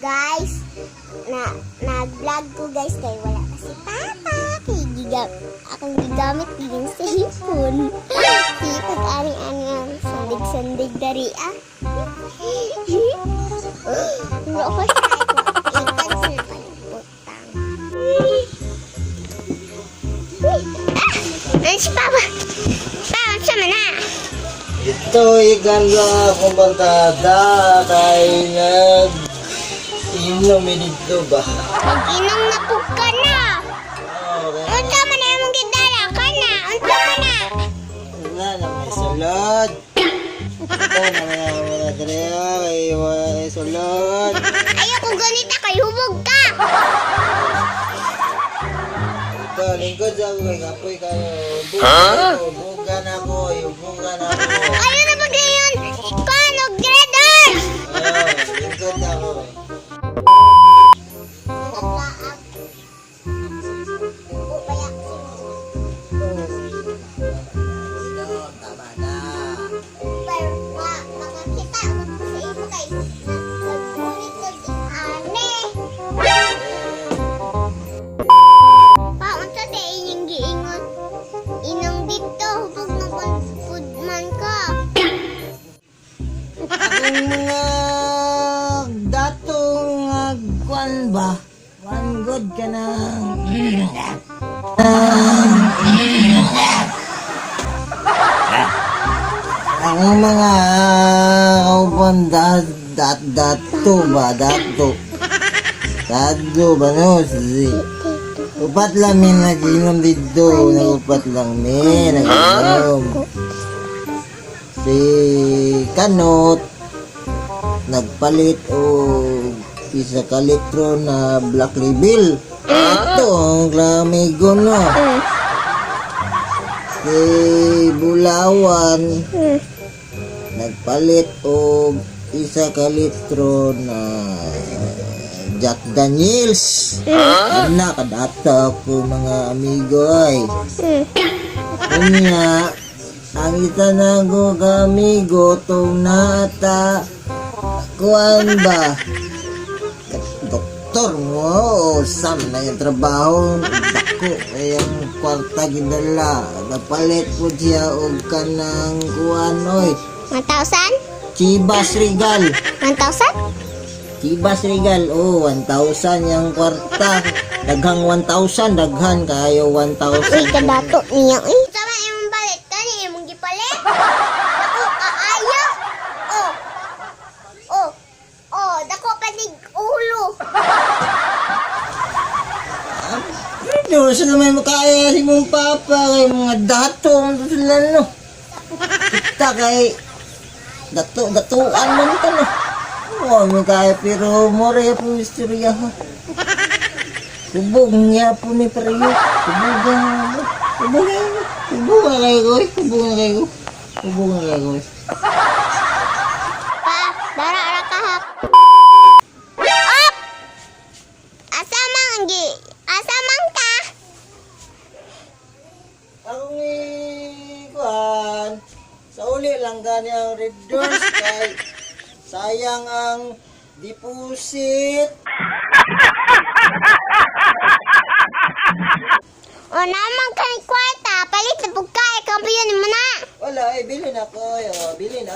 Guys, nag-vlog ko guys kay wala kasi papa. Akong gigamit din sa cellphone. Sipag ani-ani ang sandig-sandig dari ah. Bro ko siya ikan sa nakalimutan. Ano si papa? Papa, sama na. Ito ikan na akong barkada kay nag-inom dito ba? Nag-inom na po ka na. Okay. Unsa man na mong gidala ka na? Unsa man na? Wala na may sulod. Ito na may drea kay may sulod. Ayoko ganita kay hubog ka. Ito lingkod sa ako kay kapoy kayo. Bugan ako. Ayun na ba ganyan? Paano, grader? Lingkod ako. Tama na. Ang mga datong kwan ba? One good ka na. Ang mga kaupan dato ba? Dato ba no? Upat lang may nag-inom dito. Upat lang may nag-inom. Si Kanot nagpalit o isa ka litro na Black Label. Ito ang klamigo no. Si Bulawan nagpalit o isa ka litro na Jack Daniels. Ano kadata ko mga amigo ay. Kanya ang itanago kami gotong nata kuan ba doktor mo o sam na yung trabaho dako yung kwarta ginala napalit po siya og kanang kuan oy 1,000? Chivas Regal 1,000? Chivas Regal 1,000 yung kwarta daghang 1,000 daghan kayo 1,000 Uy, kadato niya eh. Sama imong balik ka ni imong gipalit. Dako kaayo. Dako panig ulo. Pero sa naman makaya si mong papa kay mga dato sila no. Kita kay datuan man ka no. Mo kaya pero more po istorya ha. Subog niya po ni Pareyo. Subog na kayo. Pa, dara ra ka ha. Op! Asa man ka? Ang kuhan, sa uli lang ganyang red doors kay sayang ang deposit. O naman ka ni kwarta, palit sa pagkain, kampiyon mo na. Wala, bilhin ako. Bilhin.